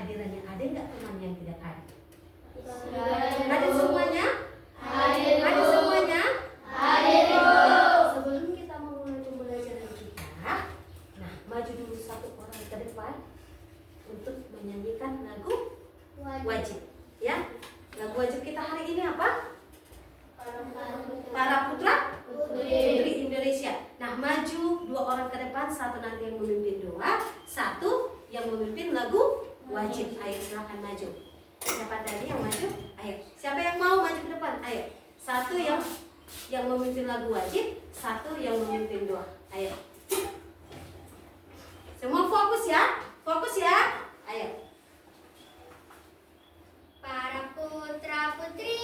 kehadirannya. Ada nggak teman yang tidak hadir? Hadir semuanya? Hadir. Hadir semuanya? Hadir. Sebelum kita memulai pembelajaran kita, nah maju dulu satu orang ke depan untuk menyanyikan lagu wajib. Ya, lagu wajib kita hari ini apa? Para putra putri Indonesia. Nah, maju dua orang ke depan, satu nanti yang memimpin doa, satu yang memimpin lagu wajib. Ayo silakan maju. Siapa tadi yang maju? Ayo. Siapa yang mau maju ke depan? Ayo. Satu yang memimpin lagu wajib, satu yang memimpin doa. Ayo. Semua fokus ya. Fokus ya. Ayo. Para putra putri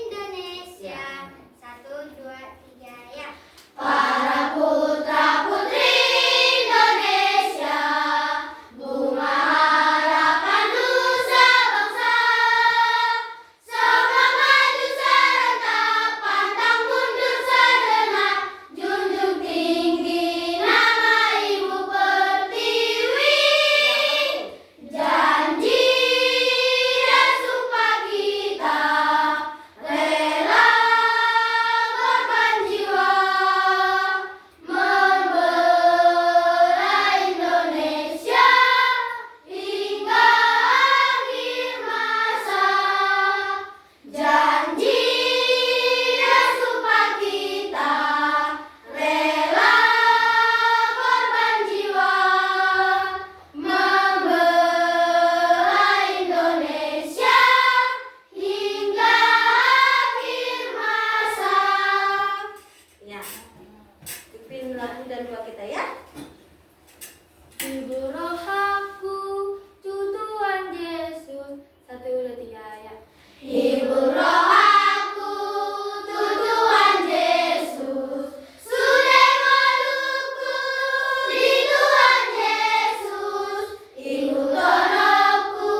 Indonesia. 1, 2, 3 ya. Para putra putri Indonesia, bunga harapan nusa bangsa. Semangat maju serentak, pantang mundur sejenak, junjung tinggi nama Ibu Pertiwi. Janji dan sumpah kita rela korban jiwa membela Indonesia hingga akhir masa. Janji dan sumpah kita rela korban jiwa membela Indonesia hingga akhir masa. Ya. Pimpin lagu dan doa kita ya. Ibu rohaku, Tuhan Yesus. 1, 2, 3 ya. Ibu rohaku, Tuhan Yesus. Sudah melukku di Tuhan Yesus. Ibu tonoku,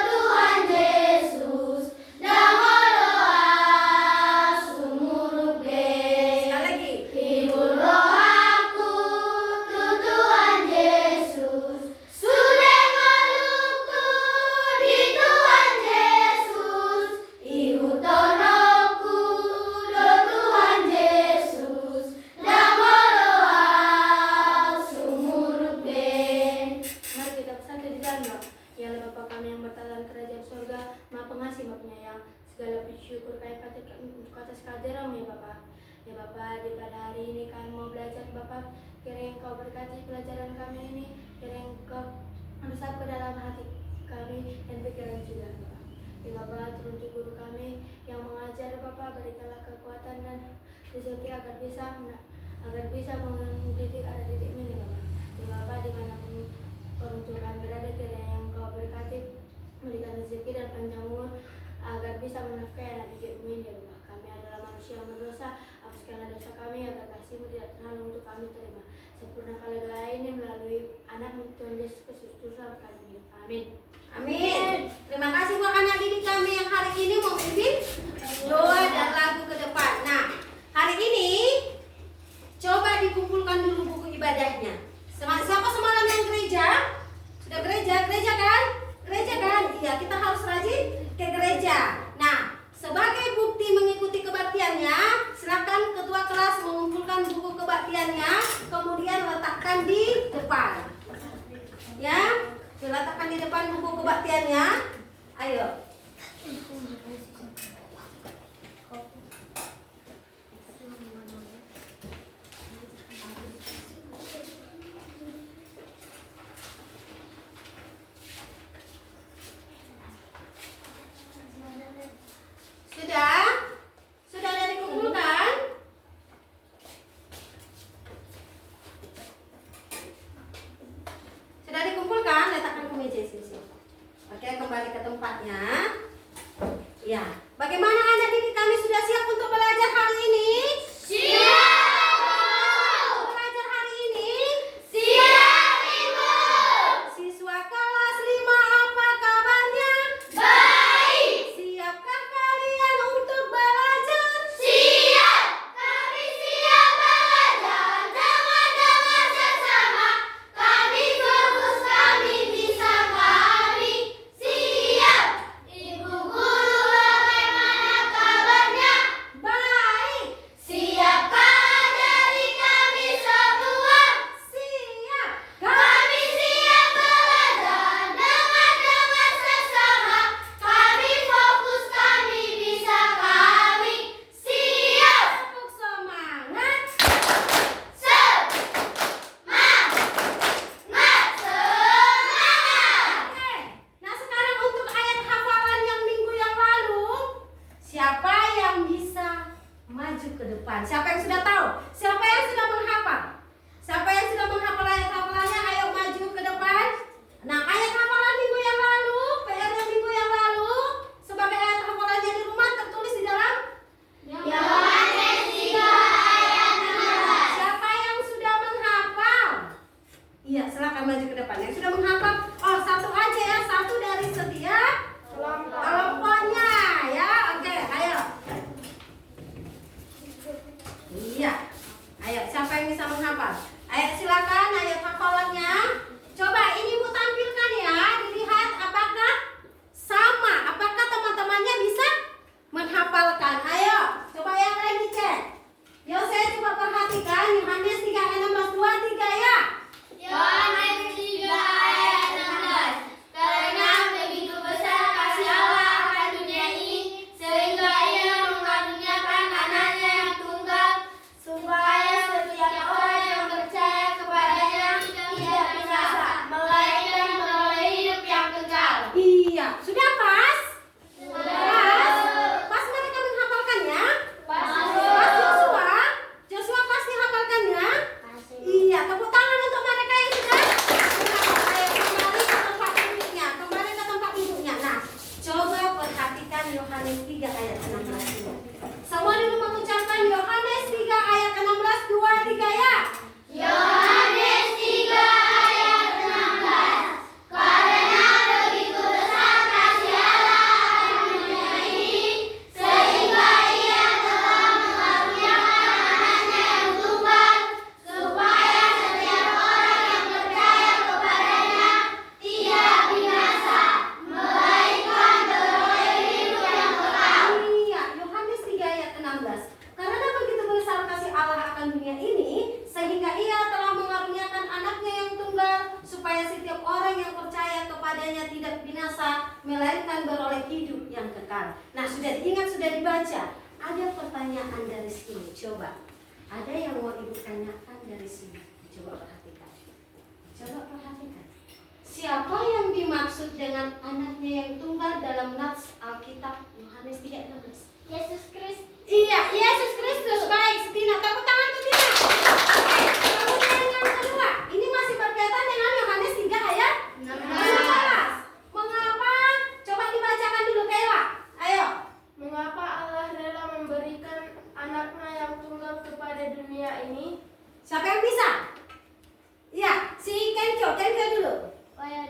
Tuhan Yesus. Daholoa sumuruk Sekali lagi. Ibu rohaku, Tuhan Yesus. Sudah melukku di Tuhan Yesus. Ibu tonoku, Tuhan Yesus. Damoloa sumuruk Mari kita bersatu di dalam doa. Ya Allah Bapa kami yang bertahan kerajaan surga, Maha Pengasih, Maha Penyayang, segala puji syukur kami panjatkan untuk atas kehadiran-Mu ya Bapa. Ya Bapa, di pada hari ini kami mau belajar Bapa, kiranya Engkau berkati pelajaran kami ini, kiranya Engkau meresap ke dalam hati kami dan pikiran juga Bapa. Ya Bapa, turun di guru kami yang mengajar Bapa, berikanlah kekuatan dan rezeki agar bisa mendidik ada titik ini Bapa. Ya Bapa, dimanapun orang tua kami berada, kiranya Engkau berkati, berikan rezeki dan panjang umur agar bisa menafkahi anak didik ini ya Bapa. Kami adalah manusia yang berdosa, hapuskanlah dosa kami agar kasih-Mu tidak terhalang untuk kami terima. Sempurnakanlah doa ini melalui anak-Mu Tuhan Yesus Kristus Tuhan kami. Amin. Amin. Terima kasih buat anak didik kami yang hari ini memimpin doa dan lagu ke depan. Nah, hari ini coba dikumpulkan dulu buku ibadahnya. Siapa semalam yang gereja? Sudah gereja kan? Gereja kan? Iya, kita harus rajin ke gereja. Nah, sebagai bukti mengikuti kebaktiannya, silakan ketua kelas mengumpulkan buku kebaktiannya, kemudian letakkan di depan. Ya, diletakkan di depan buku kebaktiannya. Ayo. Sudah? Sudah ada dikumpulkan? Sudah dikumpulkan? Letakkan ke meja sini. Oke, kembali ke tempatnya. Ya, bagaimana anak didik kami sudah siap untuk belajar hari ini? Siap! Belajar hari ini? Siap, Ibu! Siswa kelas 5, apa kabarnya? Baik! Siapkah kalian untuk belajar? Siap! Kami siap belajar dengan sesama. Kami fokus, kami bisa, kami maju ke depan. Yang sudah menghafal, oh satu aja ya, satu dari setiap kelompoknya ya. Oke, ayo. Iya. Ayo, siapa yang bisa menghafal? Ayo silakan, ayo hafalannya. Coba ini Bu tampilkan ya, dilihat apakah sama, apakah teman-temannya bisa menghafalkan. Ayo, coba yang lain dicek. Yo, saya coba perhatikan Yohanes 3 ayat 16, 2, 3 ya. Yohanes 3 ayat 16. Karena begitu besar kasih Allah akan dunia ini, sehingga Ia mengaruniakan anaknya yang tunggal, supaya setiap orang yang percaya kepadanya tidak binasa, melainkan beroleh hidup yang kekal. Iya, sudah pas? Sudah. Pas mereka menghafalkannya? Pas. Pas Joshua? Joshua pasti hafalkannya? Iya, tepuk tangan untuk mereka yang sudah menghafal. Ayo kembali ke tempat duduknya, kembali ke tempat duduknya. Nah, coba perhatikan Yohanes 3 ayat 16 ini. Semua dulu mengucapkan Yohanes 3 ayat 16, 2, 3 ya. Yohanes 3 ayat 16. Karena begitu besar kasih Allah akan dunia ini, sehingga Ia telah mengaruniakan anaknya yang tunggal, supaya setiap orang yang percaya kepadanya tidak binasa, melainkan beroleh hidup yang kekal. Iya, Yohanes 3 ayat 16. Karena begitu besar kasih Allah akan dunia ini, sehingga Ia telah mengaruniakan anaknya yang tunggal, supaya setiap orang yang percaya kepadanya tidak binasa, melainkan beroleh hidup yang kekal. Nah, sudah diingat, sudah dibaca. Ada pertanyaan dari sini, coba. Ada yang mau Ibu tanyakan dari sini? Coba perhatikan. Coba perhatikan. Siapa yang dimaksud dengan anaknya yang tunggal dalam nats Alkitab Yohanes 3 ayat 16? Yesus Kristus. Iya, Yesus Kristus. Baik, Setina. Tepuk tangan untuk Tina. Oke, kemudian yang kedua. Ini masih berkaitan dengan Yohanes 3 ayat 16. Mengapa? Coba dibacakan dulu, Kayla. Ayo. Mengapa Allah rela memberikan anaknya yang tunggal kepada dunia ini? Siapa yang bisa? Iya, si Kenjo dulu. Supaya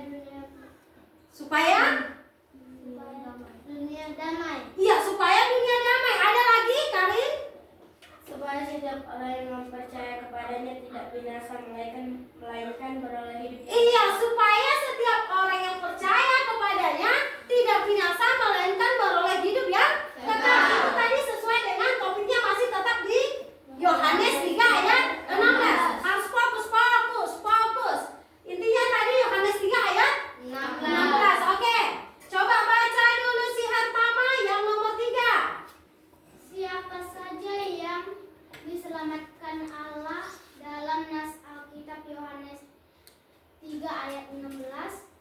Supaya? dunia damai. Iya, supaya dunia damai. Ada lagi, Karin? Supaya setiap orang yang mempercaya kepadanya tidak binasa, melainkan beroleh hidup. Iya, supaya setiap orang yang percaya kepadanya tidak binasa, melainkan beroleh hidup yang kekal. Itu tadi sesuai dengan topiknya, masih tetap di Yohanes 3 ayat 16. Harus fokus. Intinya tadi Yohanes 3 ayat 16. Oke, coba baca dulu si Hartama yang nomor 3. Siapa saja yang diselamatkan Allah dalam nas Alkitab Yohanes 3 ayat 16?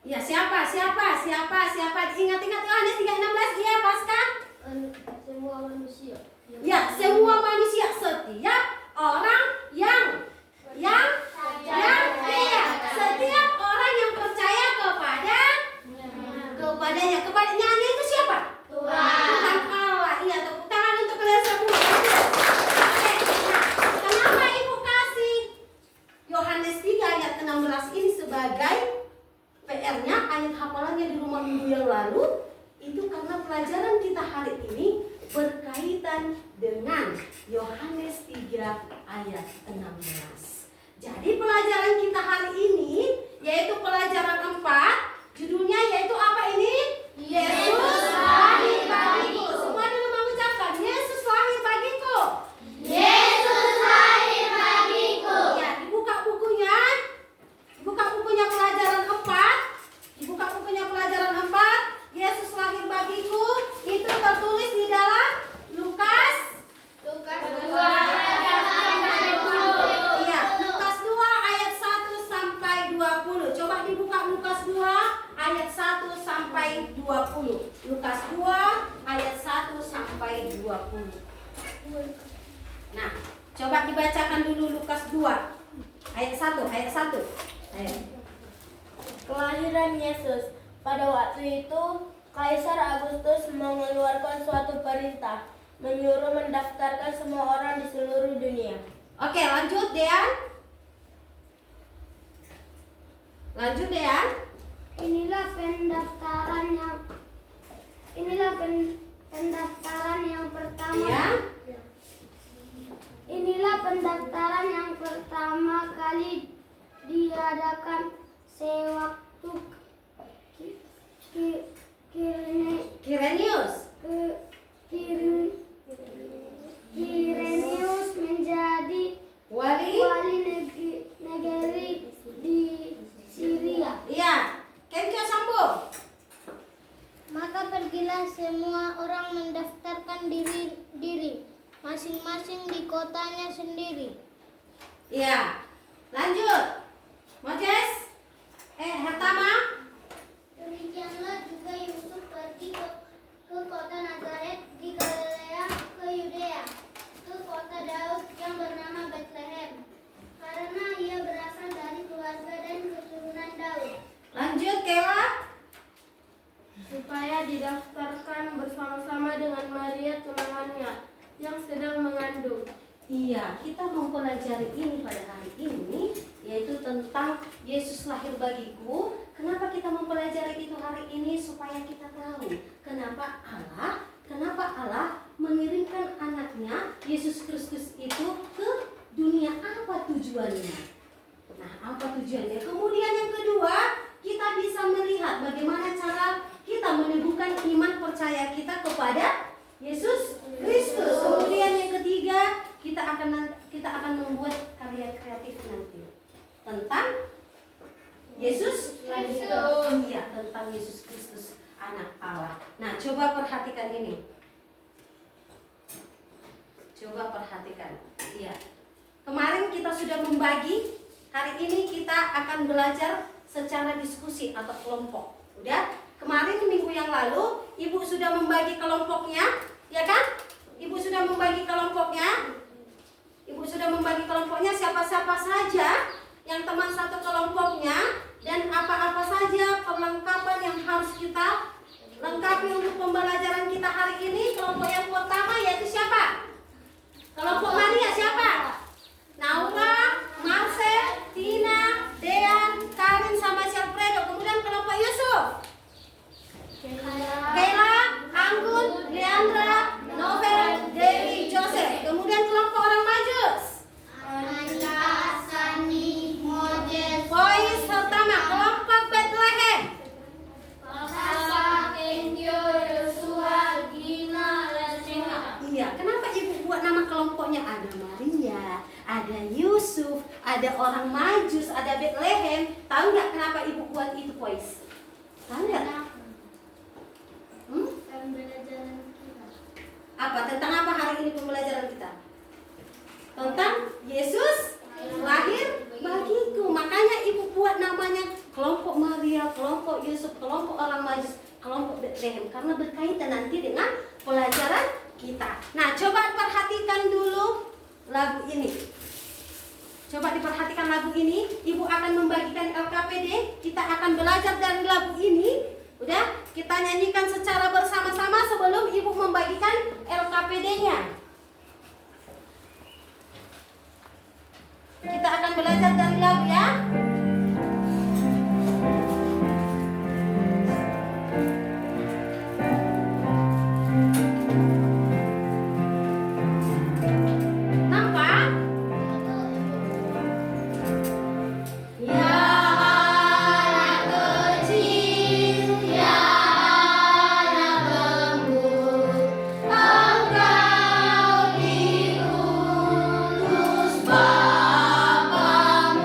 Ya, siapa? Ingat-ingat Yohanes 3 ayat 16. Iya, Pasca? Semua manusia. Ya, semua manusia, setiap orang yang iya, setiap orang yang percaya kepadanya itu siapa? Tuhan Allah. Iya, tepuk tangan untuk kalian semua. Oke, nah, kenapa Ibu kasih Yohanes 3 ayat 16 ini sebagai PR-nya, ayat hafalannya di rumah minggu yang lalu? Itu karena pelajaran kita hari ini berkaitan dengan Yohanes 3 ayat 16. Jadi pelajaran kita hari ini yaitu pelajaran 4, judulnya yaitu apa ini? Yesus lahir bagiku. Semua dulu mengucapkan Yesus lahir bagiku. Yesus lahir bagiku. Ya, dibuka bukunya. Dibuka bukunya pelajaran 4. Yesus lahir bagiku. Itu tertulis di dalam Lukas 2 ayat 20. Iya, Lukas 2 ayat 1 sampai 20. Coba dibuka Lukas 2 ayat 1 sampai 20. Lukas 2 ayat 1 sampai 20. Nah, coba dibacakan dulu Lukas 2 ayat 1. Ayo. Kelahiran Yesus. Pada waktu itu, Kaisar Agustus mengeluarkan suatu perintah, menyuruh mendaftarkan semua orang di seluruh dunia. Oke, lanjut Dean. Lanjut deh ya. Inilah pendaftaran yang pertama. Ya. Inilah pendaftaran yang pertama kali diadakan sewaktu Kirenius menjadi wali negeri di Syria. Iya. Kenco sambung. Maka pergilah semua orang mendaftarkan diri masing-masing di kotanya sendiri. Iya. Lanjut. Moses. Hertama. Demikianlah juga Yusuf pergi ke kota Nazaret di Galilea ke Yudea, ke kota Daud yang bernama Bethlehem, karena ia berasal dari keluarga dan keturunan Daud. Lanjut, Kewa. Supaya didaftarkan bersama-sama dengan Maria tunangannya yang sedang mengandung. Iya, kita mempelajari ini pada hari ini, yaitu tentang Yesus lahir bagiku. Kenapa kita mempelajari itu hari ini? Supaya kita tahu kenapa Allah mengirimkan anaknya Yesus Kristus itu ke dunia. Apa tujuannya? Nah, apa tujuannya? Kemudian yang kedua, kita bisa melihat bagaimana cara kita meneguhkan iman percaya kita kepada Yesus Kristus. Kemudian yang ketiga, kita akan membuat karya kreatif nanti tentang Yesus Kristus. Iya, tentang Yesus Kristus, anak Allah. Nah, coba perhatikan ini. Coba perhatikan. Iya. Kemarin kita sudah membagi. Hari ini kita akan belajar secara diskusi atau kelompok. Udah? Kemarin minggu yang lalu Ibu sudah membagi kelompoknya, ya kan? Ibu sudah membagi kelompoknya. Ibu sudah membagi kelompoknya siapa-siapa saja yang teman satu kelompoknya dan apa-apa saja perlengkapan yang harus kita lengkapi untuk pembelajaran kita hari ini. Kelompok yang pertama yaitu siapa? Kelompok Maria siapa? Naura, Marcel, Tina, Dean, Karin sama Shelfredo. Kemudian kelompok Yusuf, Kayla, Anggun, Leandra, Novel, Dewi, Joseph. Kemudian kelompok orang Majus, Anita, Sani, Moses, Boys pertama. Kelompok Bethlehem, Sasa, Kenjo, Yosua, Gina, Lesina. iya. Kenapa Ibu buat nama kelompoknya? Ada Maria, ada Yusuf, ada orang Majus, ada Bethlehem. Tahu nggak kenapa Ibu buat itu, boys? Tahu nggak? Pembelajaran kita. Apa? Tentang apa hari ini pembelajaran kita? Tentang Yesus lahir bagiku. Makanya Ibu buat namanya kelompok Maria, kelompok Yusuf, kelompok orang Majus, kelompok Bethlehem, karena berkaitan nanti dengan pelajaran kita. Nah, coba perhatikan dulu lagu ini. Coba diperhatikan lagu ini. Ibu akan membagikan LKPD. Kita akan belajar dari lagu ini. Udah, kita nyanyikan secara bersama-sama sebelum Ibu membagikan LKPD-nya. Kita akan belajar dari lagu ya. Nampak? Ya anak kecil, ya anak lembut, engkau diutus Bapamu.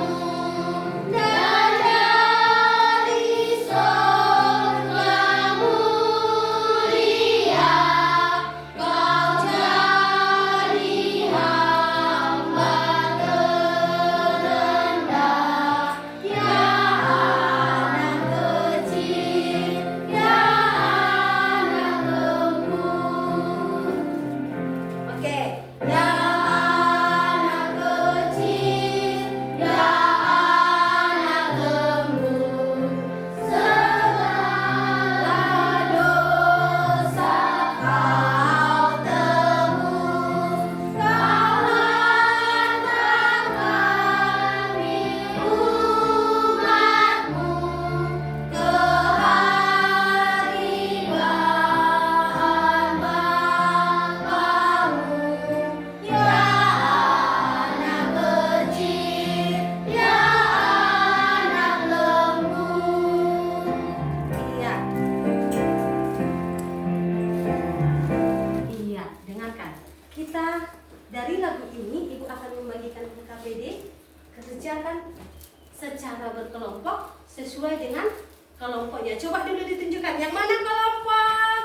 kelompoknya. Coba dulu ditunjukkan. Yang mana kelompok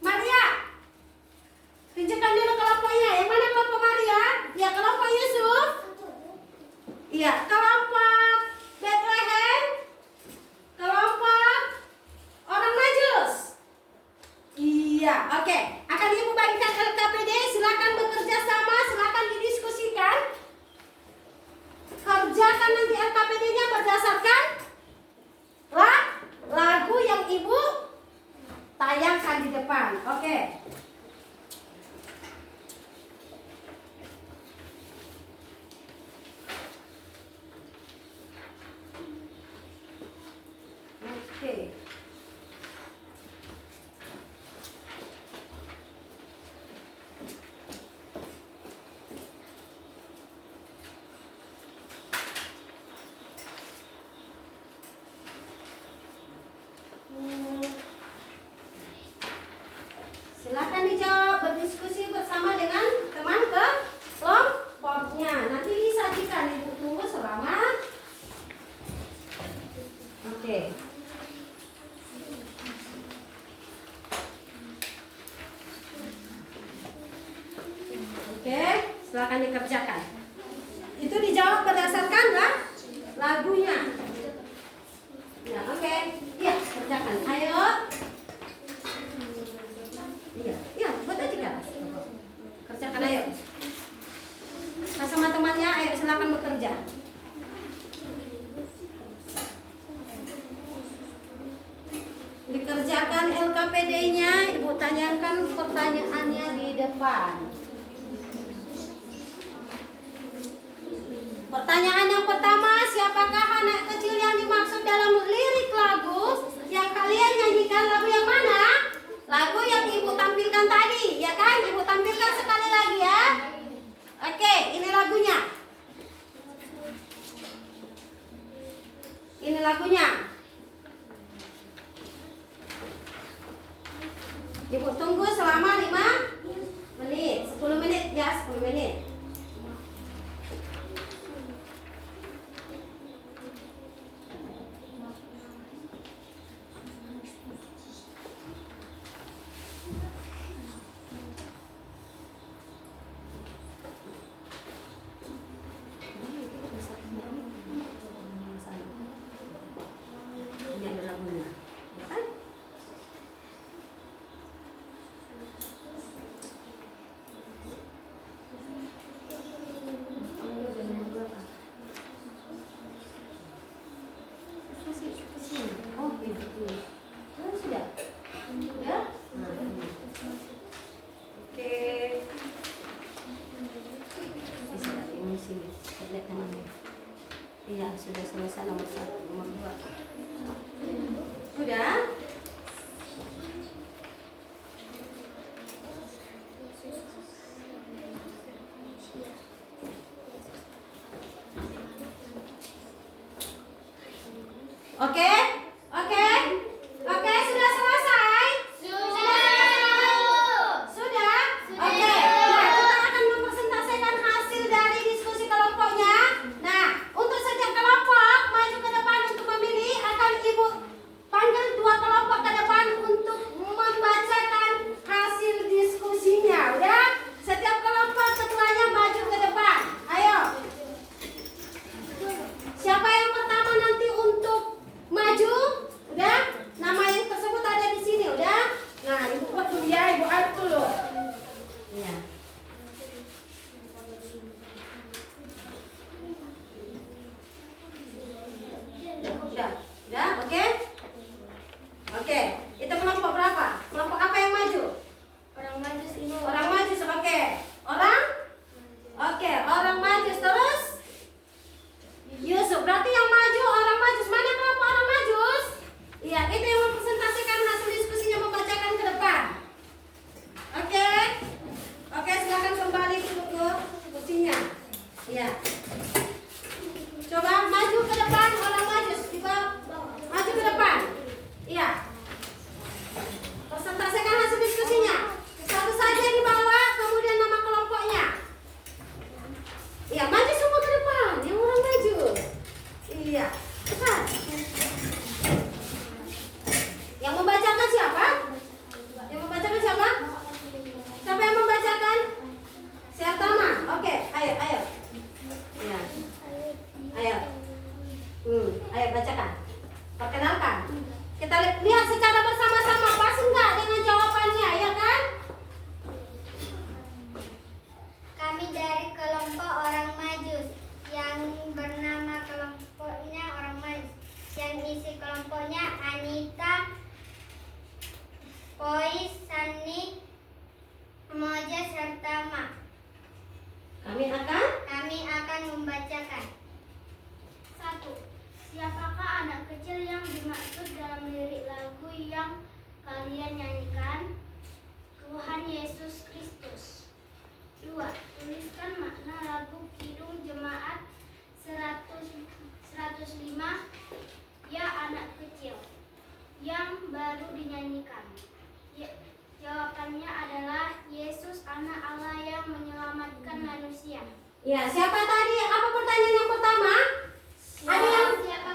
Maria? Tunjukkan dulu kelompoknya. Yang mana kelompok Maria? Ya, kelompok Yusuf. Iya, kelompok Bethlehem. Kelompok orang Majus. Iya, oke. Akan Ibu bagikan LKPD. Silakan bekerja sama, silakan didiskusikan. Kerjakan nanti LKPD-nya berdasarkan lagu yang Ibu tayangkan di depan. Oke. Oke. Silakan dijawab, berdiskusi bersama dengan teman kelompoknya. Nanti disajikan, Ibu tunggu selama. Oke. Oke, silakan dikerjakan. Itu dijawab berdasarkan lagunya. Ya, oke. Iya, kerjakan. Ayo. Iya, buat aja kan. Kerjakan ayo. Sama temannya, ayo silakan bekerja. Dikerjakan LKPD-nya, Ibu tanyakan pertanyaannya di depan. Pertanyaan yang pertama, siapakah anak kecil yang dimaksud dalam lirik lagu yang kalian nyanyikan? Lagu yang mana? Lagu yang Ibu tampilkan tadi, ya kan? Ibu tampilkan sekali lagi ya. Oke, ini lagunya. Ini lagunya. Ibu tunggu selama 5 menit. 10 menit ya, 10 menit. Ini ada lagunya, ya kan? Oh, ini. Sudah. Sudah? Nah, ini. Oke. Ini sini. Lihat tangannya. Iya, sudah selesai nomor 1, nomor 2. Sudah? Oke? Oke? Oke, sudah selesai? Sudah? Oke. Nah, kita akan mempresentasikan hasil dari diskusi kelompoknya. Nah, untuk setiap kelompok maju ke depan untuk memilih, akan Ibu panggil 2 kelompok ke depan untuk membacakan hasil diskusinya. Udah? Setiap kelompok ketuanya maju ke depan. Ayo. Siapa yang pertama nanti untuk maju? kelompoknya Anita, Koi, Sani, Moja, serta Ma. Kami akan membacakan. 1. Siapakah anak kecil yang dimaksud dalam lirik lagu yang kalian nyanyikan? Tuhan Yesus Kristus. 2. Tuliskan makna lagu Kidung Jemaat 105 Ya Anak Kecil yang baru dinyanyikan. Jawabannya adalah Yesus Anak Allah yang menyelamatkan manusia. Ya, siapa tadi? Apa pertanyaan yang pertama? Ada yang Siapa?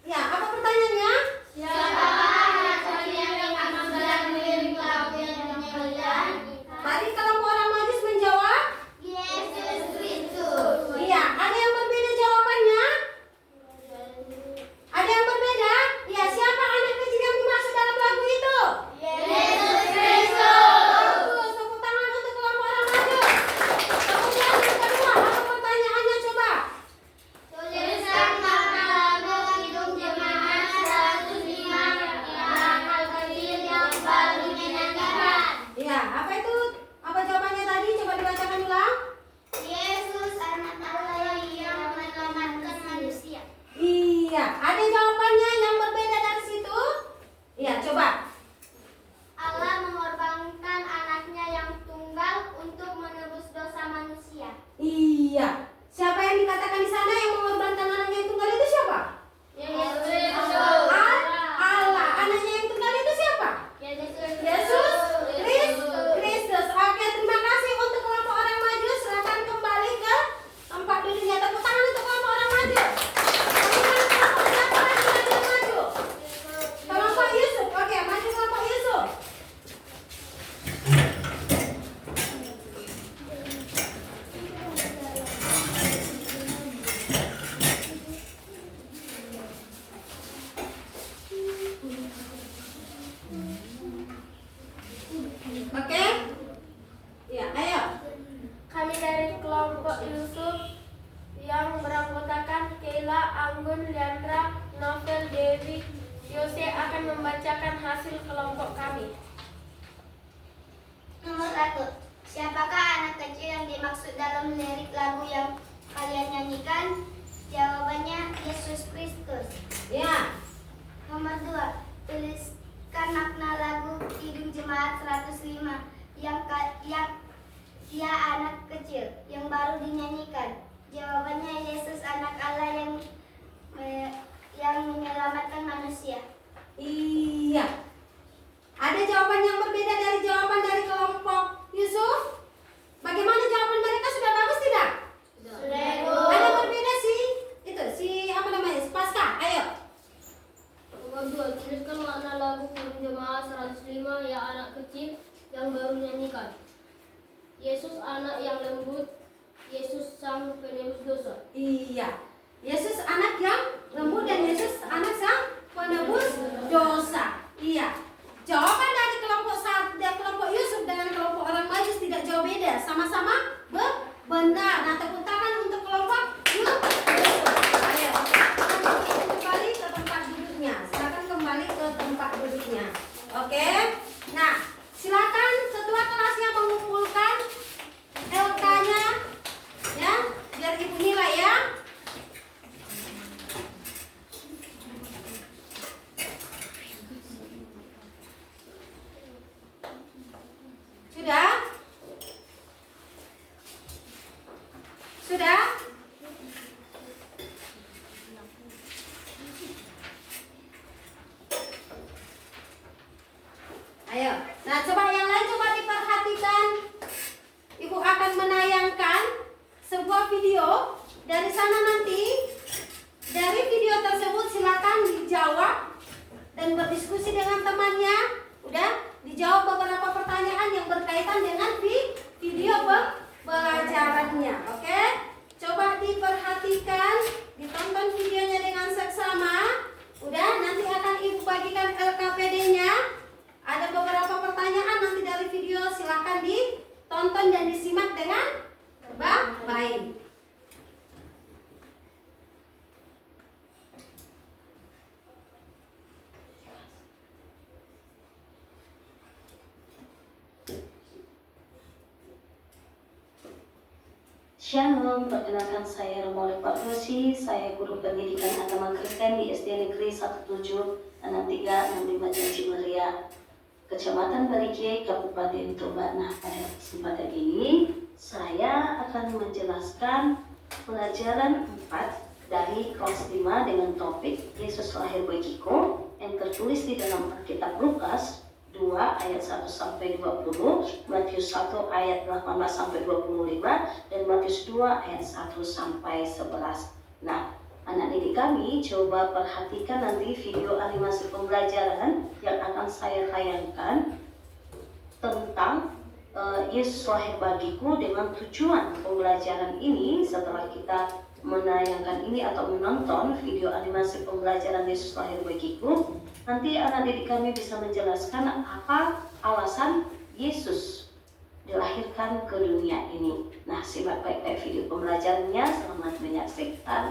Ya, apa pertanyaannya? Siapakah anak kecil yang dimaksud dalam lirik lagu yang kalian? Tadi kelompok orang Majus menjawab? Yesus Kristus. Iya, ada yang berbeda jawabannya? Ada yang berbeda? Ya, siapa anak kecil yang dimaksud dalam lagu itu? Yesus Kristus. Bagus, tepuk tangan untuk kelompok orang Majus. Kemudian yang kedua, apa pertanyaannya coba? Tuliskan makna lagu Kidung Jemaat 105 yang hal kecil yang baru dinyanyikan. Iya, apa itu? Apa jawabannya tadi? Coba dibacakan ulang. Yesus Anak Allah yang menyelamatkan manusia. Iya, ada jawabannya yang berbeda dari situ? Iya, coba. Allah mengorbankan anaknya yang tunggal untuk menebus dosa manusia. Iya. Siapa yang dikatakan di sana yang mengorbankan anaknya yang tunggal itu siapa? Allah. Anaknya yang tunggal itu siapa? Yesus Kristus. Oke, terima kasih untuk kelompok orang maju. Silakan kembali ke tempat duduknya. Tepuk tangan untuk kelompok orang maju. Kemudian siapa lagi yang maju? Kelompok Yusuf. Oke, maju kelompok Yusuf. Oke? Ya, ayo. Kami dari kelompok Yusuf yang beranggotakan Keila, Anggun, Leandra, Novel, Dewi, Yose akan membacakan hasil kelompok kami. Nomor 1. Siapakah anak kecil yang dimaksud dalam lirik lagu yang kalian nyanyikan? Jawabannya Yesus Kristus. Ya. Nomor 2. Tuliskan makna lagu Kidung Jemaat 105 yang Ya Anak Kecil yang baru dinyanyikan. Jawabannya Yesus Anak Allah yang menyelamatkan manusia. Iya. Ada jawaban yang berbeda dari jawaban dari kelompok Yusuf? Bagaimana jawaban mereka, sudah bagus tidak? Ada berbeda sih. Itu si apa namanya? Pasca. Ayo. Nomor 2. Tuliskan makna lagu Kidung Jemaat 105 Ya Anak Kecil yang baru dinyanyikan. Yesus anak yang lembut, Yesus sang penebus dosa. Iya. Yesus anak yang lembut dan Yesus anak sang penebus dosa. Iya. Jawaban dari kelompok kelompok Yusuf dengan kelompok orang Majus tidak jauh beda, sama-sama benar. Nah, tepuk tangan untuk kelompok Yusuf. Ayo, kembali ke tempat duduknya. Silakan kembali ke tempat duduknya. Oke. Nah, silakan ketua kelasnya mengumpulkan LK-nya, ya, biar ibu nilai ya. Sudah? Sudah? Ayo. Nah, coba yang lain coba diperhatikan. Ibu akan menayangkan sebuah video. Dari sana nanti, dari video tersebut silakan dijawab dan berdiskusi dengan temannya. Udah dijawab beberapa pertanyaan yang berkaitan dengan video pelajarannya. Oke? Coba diperhatikan, ditonton videonya dengan seksama. Udah, nanti akan ibu bagikan LKPD-nya. Ada beberapa pertanyaan nanti dari video, silakan ditonton dan disimak dengan baik. Shalom, perkenalkan saya Romo Pak Rosi, saya guru pendidikan agama Kristen di SD Negeri 176365 Janji Mulia, Kecamatan Parigi, Kabupaten Toba. Nah, pada kesempatan ini saya akan menjelaskan pelajaran 4 dari kelas 5 dengan topik Yesus lahir bagiku yang tertulis di dalam Alkitab Lukas 2 ayat 1 sampai 20, Matius 1 ayat 18 sampai 25, dan Matius 2 ayat 1 sampai 11. Nah, anak didik kami coba perhatikan nanti video animasi pembelajaran yang akan saya tayangkan tentang Yesus lahir bagiku dengan tujuan pembelajaran ini. Setelah kita menayangkan ini atau menonton video animasi pembelajaran Yesus lahir bagiku, nanti anak didik kami bisa menjelaskan apa alasan Yesus dilahirkan ke dunia ini. Nah, simak baik-baik video pembelajarannya. Selamat menyaksikan.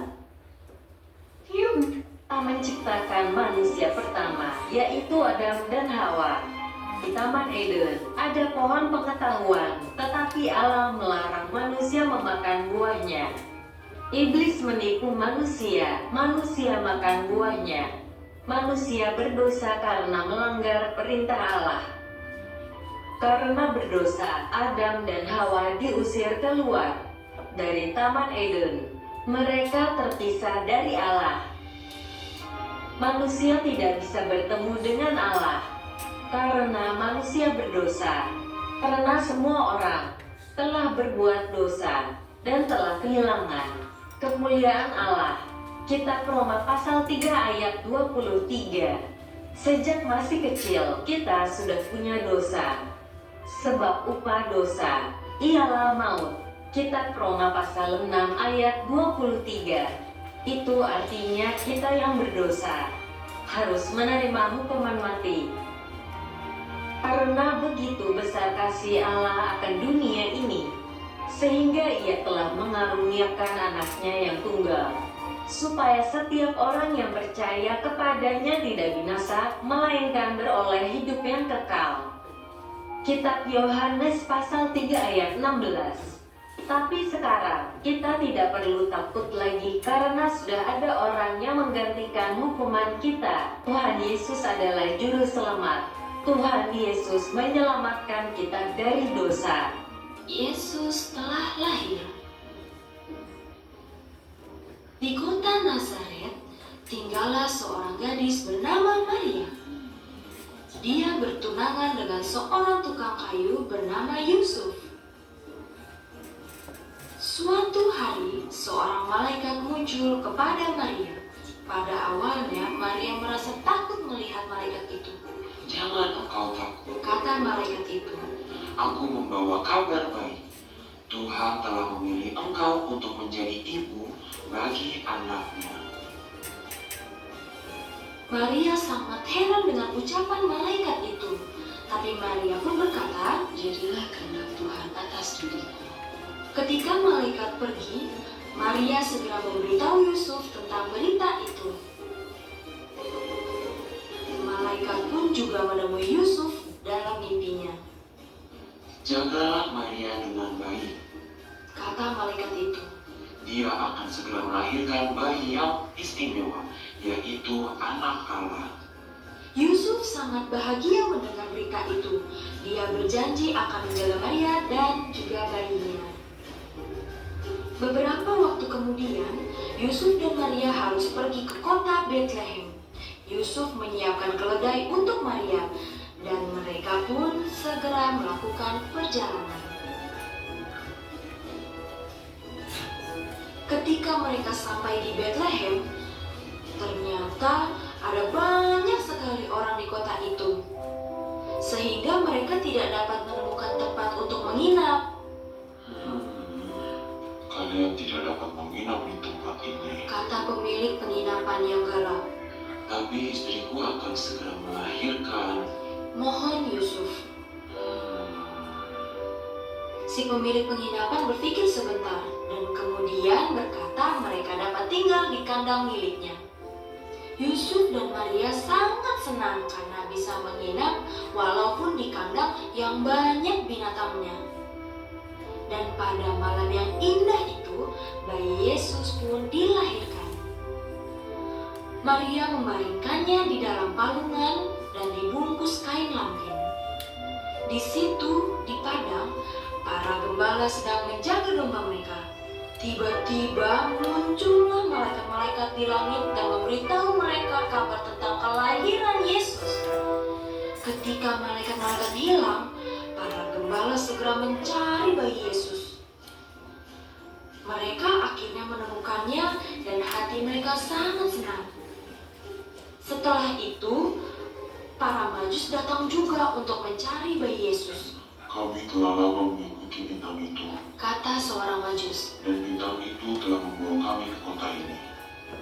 Allah menciptakan manusia pertama, yaitu Adam dan Hawa. Di Taman Eden ada pohon pengetahuan, tetapi Allah melarang manusia memakan buahnya. Iblis menipu manusia, manusia makan buahnya. Manusia berdosa karena melanggar perintah Allah. Karena berdosa, Adam dan Hawa diusir keluar dari Taman Eden. Mereka terpisah dari Allah. Manusia tidak bisa bertemu dengan Allah karena manusia berdosa. Karena semua orang telah berbuat dosa dan telah kehilangan kemuliaan Allah. Kitab Roma pasal 3 ayat 23. Sejak masih kecil kita sudah punya dosa, sebab upah dosa ialah maut. Kitab Roma pasal 6 ayat 23. Itu artinya kita yang berdosa harus menerima hukuman mati. Karena begitu besar kasih Allah akan dunia ini, sehingga Ia telah mengaruniakan anaknya yang tunggal, supaya setiap orang yang percaya kepadanya tidak binasa, melainkan beroleh hidup yang kekal. Kitab Yohanes pasal 3 ayat 16. Tapi sekarang kita tidak perlu takut lagi karena sudah ada orang yang menggantikan hukuman kita. Tuhan Yesus adalah juru selamat. Tuhan Yesus menyelamatkan kita dari dosa. Yesus telah lahir. Di kota Nazaret tinggallah seorang gadis bernama Maria. Dia bertunangan dengan seorang tukang kayu bernama Yusuf. Suatu hari, seorang malaikat muncul kepada Maria. Pada awalnya, Maria merasa takut melihat malaikat itu. Jangan engkau takut, Kata malaikat itu, aku membawa kabar baik. Tuhan telah memilih engkau untuk menjadi ibu bagi anaknya. Maria sangat heran dengan ucapan malaikat itu. Tapi Maria pun berkata, Jadilah kehendak Tuhan atas diriku. ketika malaikat pergi, Maria segera memberitahu Yusuf tentang berita itu. Malaikat pun juga menemui Yusuf dalam mimpinya. Jagalah Maria dengan baik. Kata malaikat itu, Dia akan segera melahirkan bayi yang istimewa, yaitu anak Allah. Yusuf sangat bahagia mendengar berita itu. Dia berjanji akan menjaga Maria dan juga bayinya. Beberapa waktu kemudian, Yusuf dan Maria harus pergi ke kota Bethlehem. Yusuf menyiapkan keledai untuk Maria, dan mereka pun segera melakukan perjalanan. Ketika mereka sampai di Bethlehem, ternyata ada banyak sekali orang di kota itu, sehingga mereka tidak dapat menemukan tempat untuk menginap. Kalian tidak dapat menginap di tempat ini, Kata pemilik penginapan yang galak. tapi istriku akan segera melahirkan. Mohon Yusuf. Si pemilik penginapan berpikir sebentar dan kemudian berkata mereka dapat tinggal di kandang miliknya. Yusuf dan Maria sangat senang karena bisa menginap walaupun di kandang yang banyak binatangnya. Dan pada malam yang indah itu, bayi Yesus pun dilahirkan. Maria membaringkannya di dalam palungan dan dibungkus kain lampin. Di situ, di padang, para gembala sedang menjaga domba mereka. Tiba-tiba muncullah malaikat-malaikat di langit dan memberitahu mereka kabar tentang kelahiran Yesus. Ketika malaikat-malaikat hilang, para gembala segera mencari bayi Yesus. Mereka akhirnya menemukannya dan hati mereka sangat senang. Setelah itu, para Majus datang juga untuk mencari bayi Yesus. Kami telah lama mengikuti bintang itu, Kata seorang Majus. dan bintang itu telah membawa kami ke kota ini.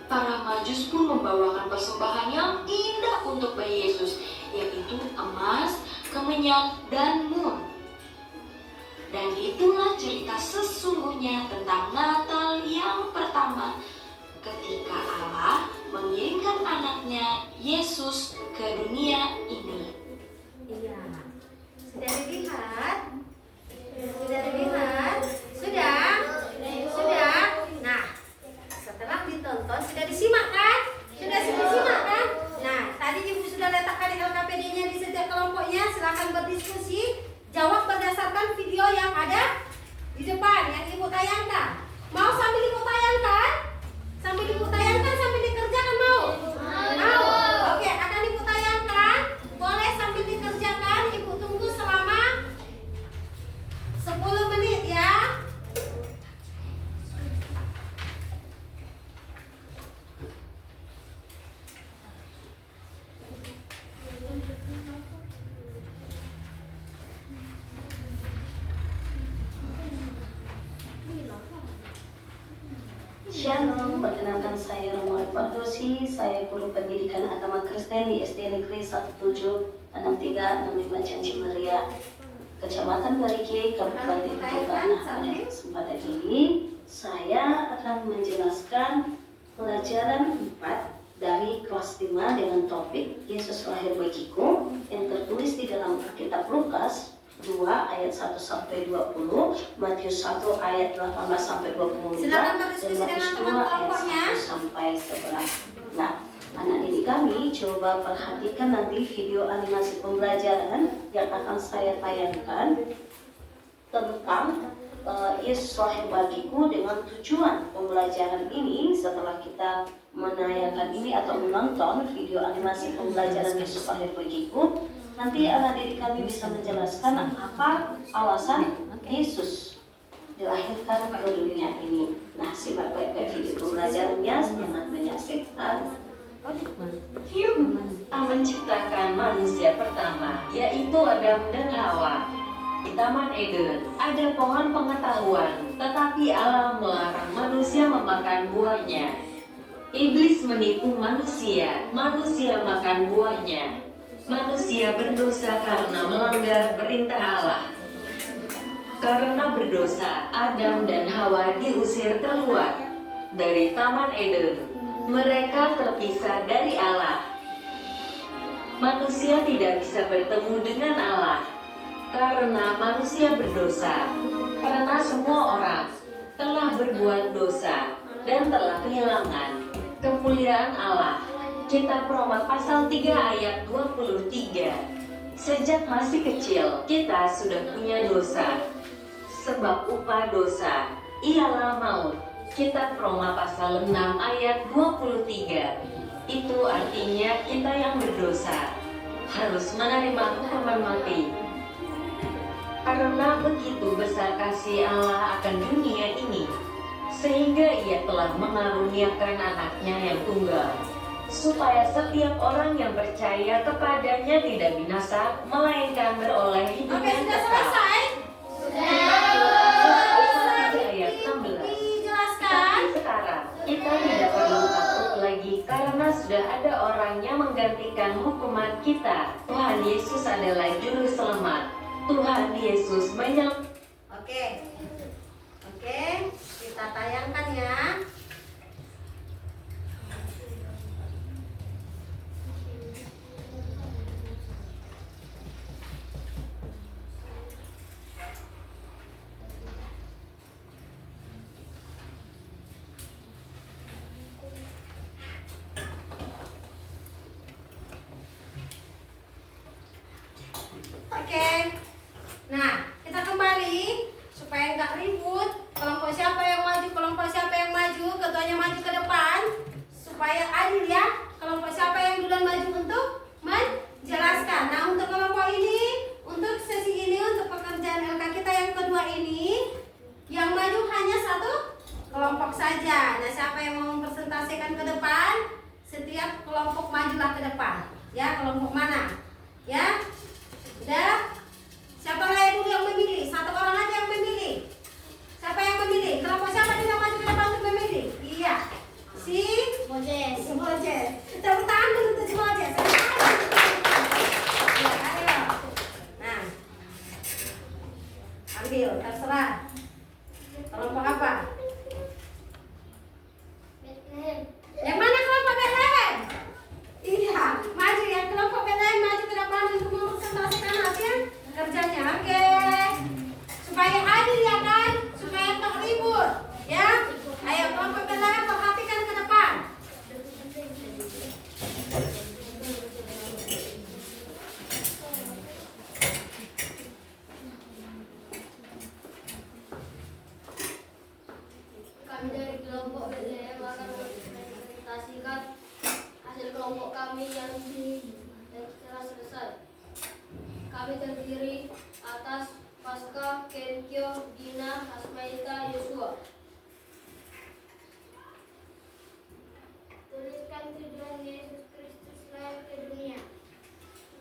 Para Majus pun membawakan persembahan yang indah untuk bayi Yesus, yaitu emas, kemenyan, dan mur. Dan itulah cerita sesungguhnya tentang Natal yang pertama, ketika Allah mengirimkan anaknya Yesus ke dunia ini. Iya. Sudah dilihat? Sudah dilihat? Sudah? Sudah? Nah, setelah ditonton, sudah disimak kan? Sudah disimak kan? Nah, tadi Ibu sudah letakkan LKPD-nya di setiap kelompoknya. Silakan berdiskusi. Jawab berdasarkan video yang ada di depan yang Ibu tayangkan. Mau sambil Ibu tayangkan? Sambil Ibu tayangkan, sambil dikerjakan mau? Mau? Oke, akan Ibu tayangkan. Boleh sambil dikerjakan. Ibu tunggu selama 10 menit ya. Shalom, perkenalkan saya Romo Fardosi, saya guru pendidikan agama Kristen di SD Negeri 176365 Janji Mulia, Kecamatan Parigi, Kabupaten Tuban. Pada kesempatan ini, saya akan menjelaskan pelajaran 4 dari kelas 5 dengan topik Yesus lahir bagiku yang tertulis di dalam Alkitab Lukas 2 ayat 1 sampai 20, Matius 1 ayat 18 sampai 25, Silakan dan berdiskusi Matius dengan 2 ayat kelompoknya. 1 sampai 11. Nah, anak didik kami coba perhatikan nanti video animasi pembelajaran yang akan saya tayangkan tentang Yesus lahir bagiku dengan tujuan pembelajaran ini. Setelah kita menayangkan ini atau menonton video animasi pembelajaran Yesus lahir bagiku, nanti anak didik kami bisa menjelaskan apa alasan Yesus dilahirkan ke dunia ini. Nah, simak baik-baik video pembelajarannya, jangan menyaksikan. Allah menciptakan manusia pertama, yaitu Adam dan Hawa. Di Taman Eden ada pohon pengetahuan, tetapi Allah melarang manusia memakan buahnya. Iblis menipu manusia, manusia makan buahnya. Manusia berdosa karena melanggar perintah Allah. Karena berdosa, Adam dan Hawa diusir keluar dari Taman Eden. Mereka terpisah dari Allah. Manusia tidak bisa bertemu dengan Allah karena manusia berdosa. Karena semua orang telah berbuat dosa dan telah kehilangan kemuliaan Allah. Kitab Roma pasal 3 ayat 23. Sejak masih kecil kita sudah punya dosa, sebab upah dosa ialah maut. Kitab Roma pasal 6 ayat 23. Itu artinya kita yang berdosa harus menerima hukuman mati. Karena begitu besar kasih Allah akan dunia ini, sehingga Ia telah mengaruniakan anaknya yang tunggal, supaya setiap orang yang percaya kepadanya tidak binasa, melainkan beroleh hidup Oke, yang sudah kekal. selesai? Ayat 16. Dijelaskan? Sekarang kita tidak perlu takut lagi karena sudah ada orang yang menggantikan hukuman kita. Tuhan Yesus adalah juru selamat. Tuhan Yesus banyak. Oke. Oke, kita tayangkan ya. Oke. Nah, kita kembali supaya nggak ribut. Kelompok siapa yang maju, kelompok siapa yang maju, ketuanya maju ke depan supaya adil ya. Kelompok siapa yang duluan maju untuk menjelaskan. Nah, untuk kelompok ini, untuk sesi ini, untuk pekerjaan LK kita yang kedua ini, yang maju hanya satu kelompok saja. Nah, siapa yang mau mempresentasikan ke depan? Setiap kelompok majulah ke depan. Ya, kelompok mana? Ya, udah. Siapa dulu yang memilih? Satu orang aja yang memilih. Siapa yang memilih? Kelompok siapa yang maju ke depan untuk memilih? Iya, si Moses. Tepuk tangan dulu untuk si Moses. Ya, ayo. Nah, ambil, terserah. Kelompok apa? Yang mana kelompok Bethlehem? Iya, maju ya, kelompok Bethlehem maju ke depan untuk mempresentasikan hasil kerjanya. Oke, supaya adil ya kan, supaya tak ribut ya. Ayo kelompok Bethlehem perhatikan ke depan. Kami dari kelompok Bethlehem akan mempresentasikan hasil kelompok kami yang telah selesai. Kami terdiri atas Pasca, Kenkyo, Dina, Hasmaita, Yosua. Tuliskan tujuan Yesus Kristus lahir ke dunia.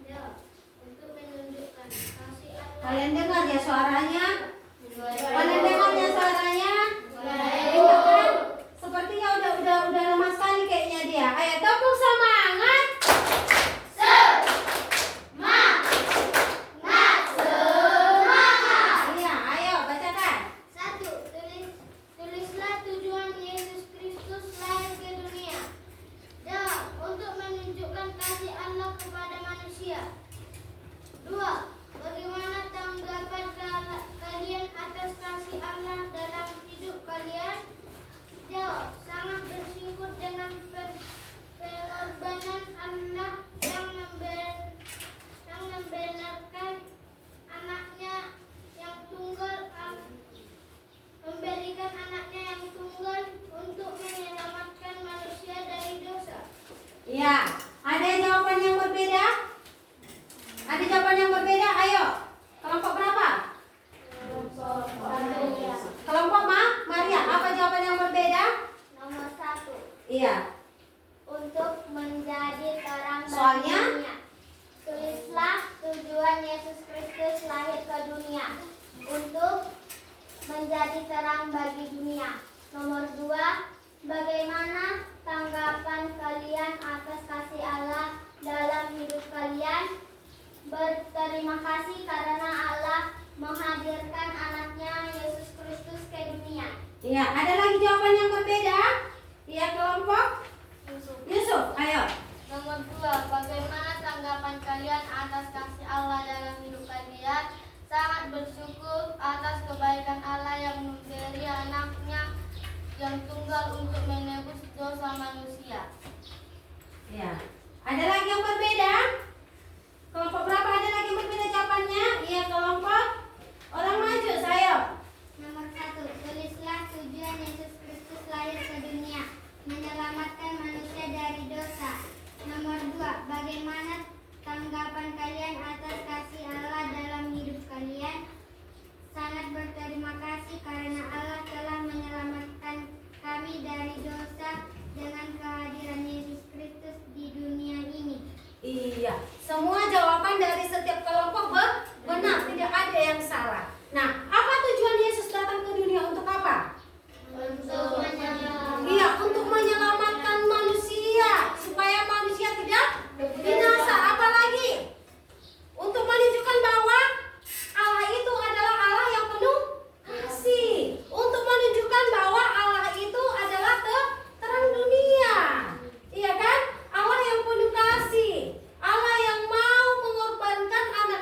Ya, untuk menunjukkan kasih Allah. Kalian dengar ya suaranya? Kalian dengar ya suaranya? Iya kan? Sepertinya udah lama sekali kayaknya dia. Ayo tepuk semangat. Iya, ayo bacakan. 1. Tulislah tujuan Yesus Kristus lahir ke dunia. 2. Untuk menunjukkan kasih Allah kepada manusia. 2. Bagaimana tanggapan kalian atas kasih Allah dalam hidup kalian? Jawab, sangat bersyukur dengan pengorbanan Allah yang membenarkan anaknya yang tunggal, memberikan anaknya yang tunggal untuk menyelamatkan manusia dari dosa. Iya, ada jawaban yang berbeda? Ada jawaban yang berbeda? Ayo. Kelompok berapa? Kelompok Maria, apa jawaban yang berbeda? Nomor 1. Iya. Untuk menjadi terang bagi Soalnya? dunia. Tulislah tujuan Yesus Kristus lahir ke dunia. Untuk menjadi terang bagi dunia. Nomor 2. Bagaimana tanggapan kalian atas kasih Allah dalam hidup kalian? Berterima kasih karena Allah menghadirkan anaknya Yesus Kristus ke dunia. Iya, ada lagi jawaban yang berbeda? Iya, kelompok Yusuf, ayo. Nomor 2. Bagaimana tanggapan kalian atas kasih Allah dalam hidup kalian? Sangat bersyukur atas kebaikan Allah yang memberi anaknya yang tunggal untuk menebus dosa manusia. Iya. Ada lagi yang berbeda? Kelompok berapa ada lagi yang berbeda jawabannya? Iya, kelompok orang maju, saya. Nomor 1. Tulislah tujuan Yesus Kristus lahir ke dunia, menyelamatkan manusia dari dosa. Nomor 2. Bagaimana tanggapan kalian atas kasih Allah dalam hidup kalian? Sangat berterima kasih karena Allah telah menyelamatkan kami dari dosa dengan kehadiran Yesus Kristus di dunia ini. Iya, semua jawaban dari setiap kelompok benar, tidak ada yang salah. Nah, apa tujuan Yesus datang ke dunia untuk apa? Iya, untuk menyelamatkan manusia supaya manusia tidak binasa. Apalagi untuk menunjukkan bahwa Allah itu adalah Allah yang penuh kasih. Untuk menunjukkan bahwa Allah itu adalah terang dunia. Iya kan? Allah yang penuh kasih. Allah yang mau mengorbankan anak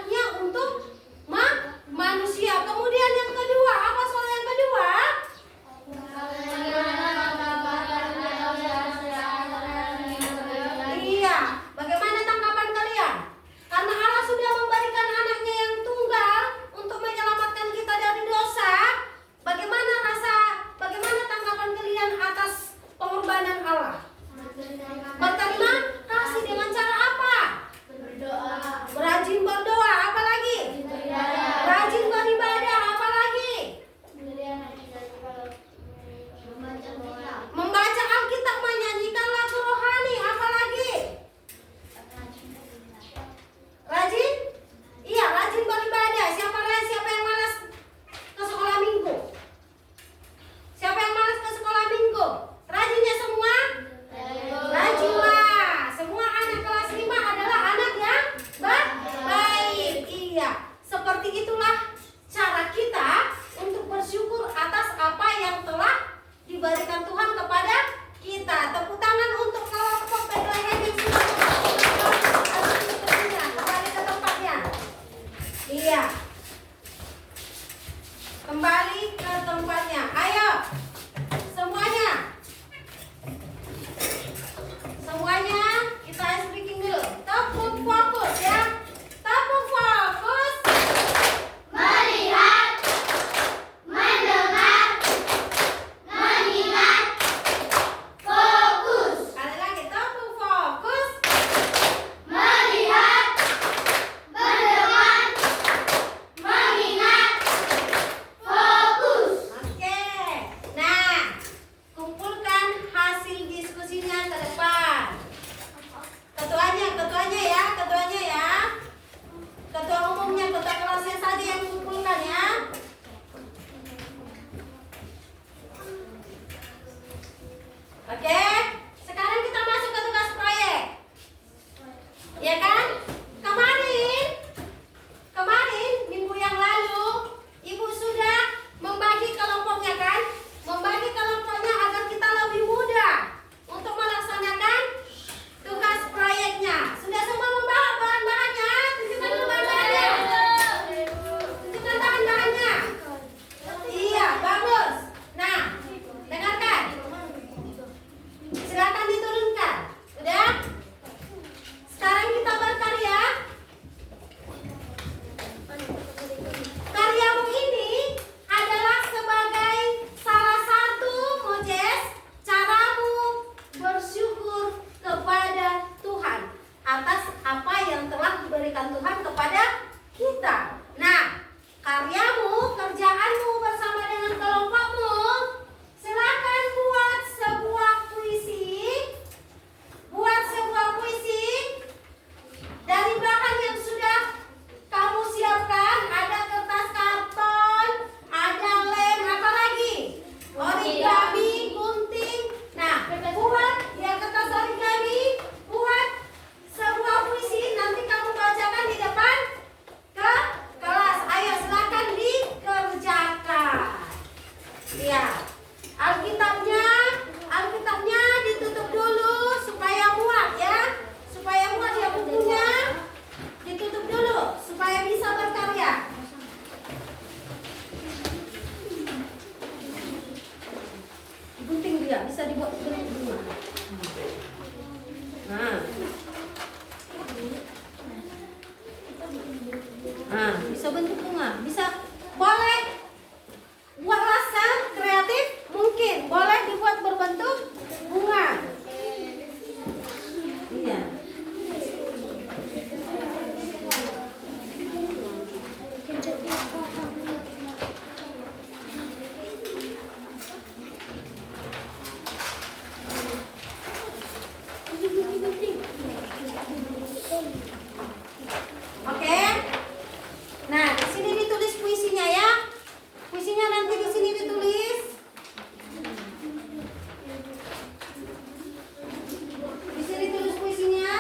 berikan Tuhan kepada kita. Nah, karyamu, kerjaanmu bersama dengan kelompokmu, silakan buat sebuah puisi. Buat sebuah puisi dari bahan yang sudah kamu siapkan. Ada kertas karton, ada lem, apa lagi? Origami, gunting. Nah, buat ya kertas origami, buat sebuah puisi. Nanti kamu bacakan di depan ke kelas. Ayo silakan dikerjakan. Ya, Alkitabnya ditutup dulu supaya muat ya. Supaya muat ya bukunya. Ditutup dulu supaya bisa berkarya. Gunting dia bisa dibuat bentuk bunga. Bisa bentuk bunga. Bisa boleh buat rasa kreatif mungkin boleh dibuat berbentuk bunga. Iya. Oke. Nah, di sini ditulis puisinya ya. Puisinya nanti di sini ditulis. Di sini tulis puisinya.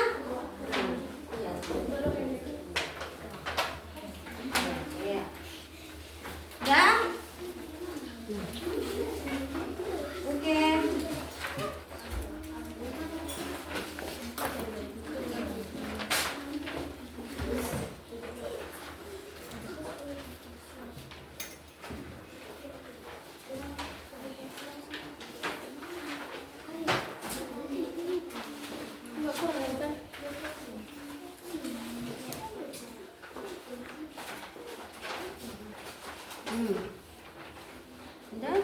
Ya. Ya. Oke. Udah?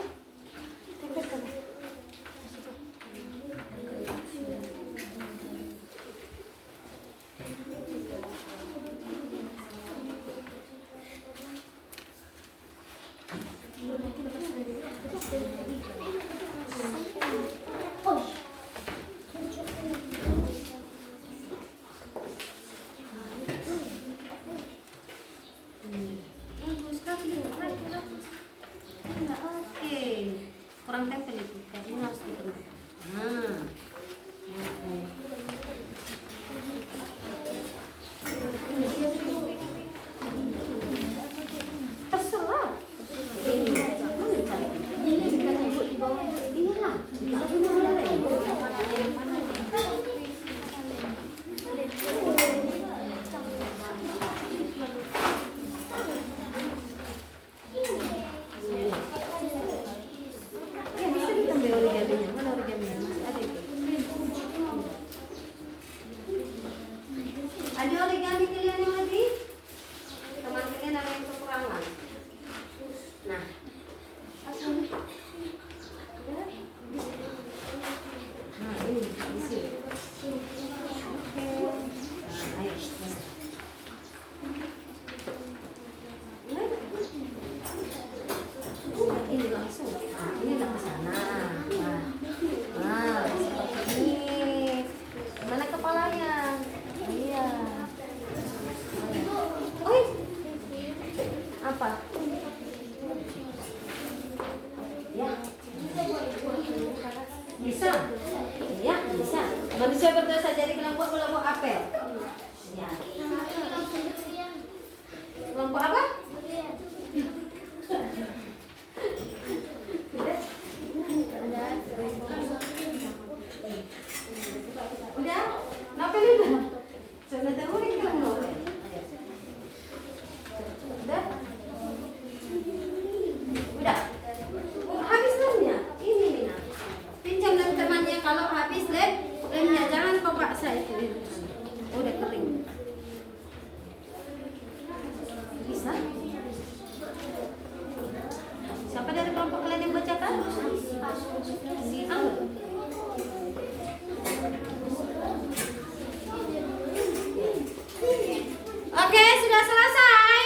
Oke, sudah selesai?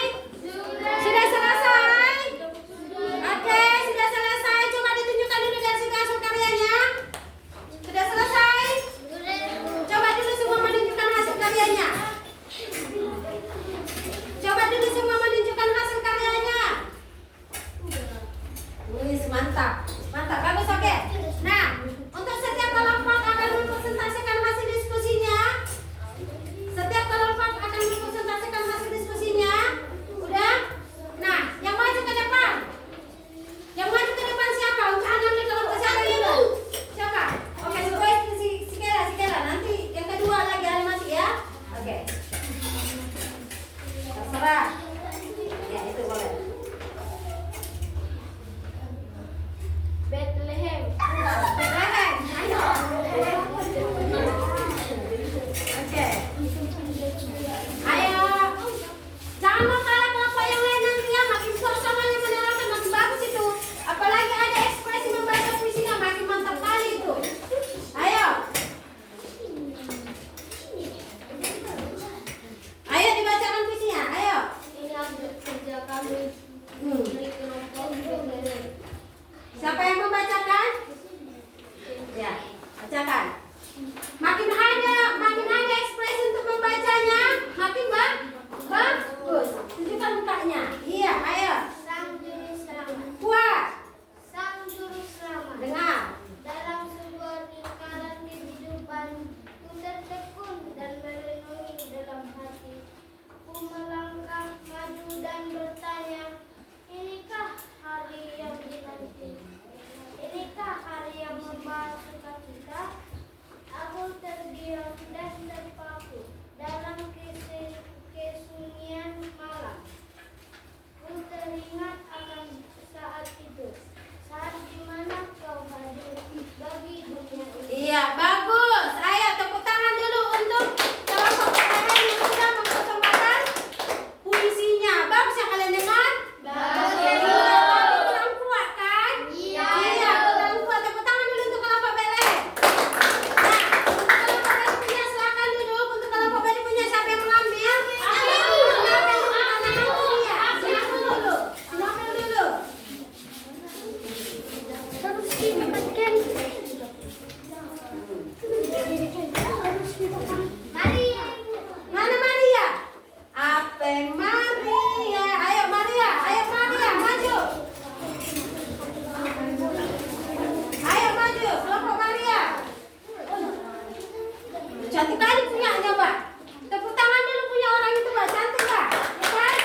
Sudah selesai? Oke, sudah selesai. Coba ditunjukkan dulu hasil karyanya. Sudah selesai? Coba dulu semua menunjukkan hasil karyanya. Coba dulu semua menunjukkan hasil karyanya. Wih, mantap. Mantap, bagus, oke. Nah, untuk setiap kelompok akan mempresentasikan hasil diskusinya. Setiap kelompok akan mempresentasikan hasil diskusinya. Udah? Nah, yang maju ke depan. Yang maju ke depan siapa? Untuk mengambil kelompok siapa dulu? Siapa? Oke, supaya si Kela. Nanti yang kedua lagi animasi ya. Oke. Terserah. Ya, itu boleh. Bethlehem. Bethlehem. Ayo. Oke. Ayo. Jangan mau kalah kelompok yang lain nanti ya. Makin suasananya menerangkan makin bagus itu. Apalagi ada ekspresi membaca puisinya makin mantap kali itu. Ayo. Ayo dibacakan puisinya. Ayo. Ini adalah kerja kami dari kelompok Bethlehem. Siapa yang membacakan? Ya, bacakan. Makin ada ekspresi untuk membacanya, makin bagus. Tunjukkan mukanya. Iya, ayo. Sang Juru Selamat. Kuat. Sang Juru Selamat. Dengar. Dalam sebuah lingkaran kehidupan, ku tertekun dan merenungi dalam hati. Ku melangkah maju dan bertanya, inikah hari yang dinanti? Inikah hari yang membawa sukacita? Aku terdiam dan terpaku dalam kesunyian malam. Ku teringat akan saat itu, saat dimana kau hadir bagi dunia ini. Iya, bagus. Ayo tepuk tangan dulu untuk kelompok Bethlehem yang sudah mempersembahkan puisinya. Bagus ya kalian dengar? Bagus. Iya, kurang kuat kan? Iya, kurang kuat. Tepuk tangan dulu untuk kelompok Bethlehem. Nah, untuk kelompok Bethlehem punya silakan duduk. Untuk kelompok Bethlehem punya siapa yang mengambil? Mengambil dulu karena nanti dia. Silakan dulu. Mengambil dulu. Terus didapatkan. Maria. Mana Maria? Ave Maria. Ayo Maria, maju. Ayo maju, kelompok Maria. Cantik kali punyanya, Mbak. Tepuk tangan dulu punya orang itu, Mbak. Cantik, Mbak. Ya kan?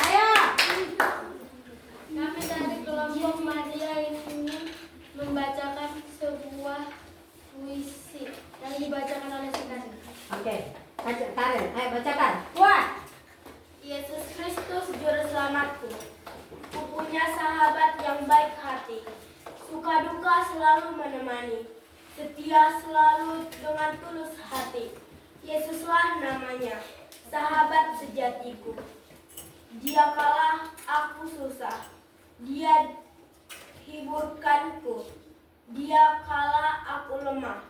Ayo. Kami dari kelompok Maria ini membacakan sebuah puisi yang dibacakan oleh Sekali. Oke. Karen, ayo bacakan. Kuat. Yesus Kristus Juru Selamatku, ku punya sahabat yang baik hati, suka duka selalu menemani, setia selalu dengan tulus hati. Yesuslah namanya, sahabat sejatiku. Dia kala aku susah, dia hiburkanku. Dia kala aku lemah,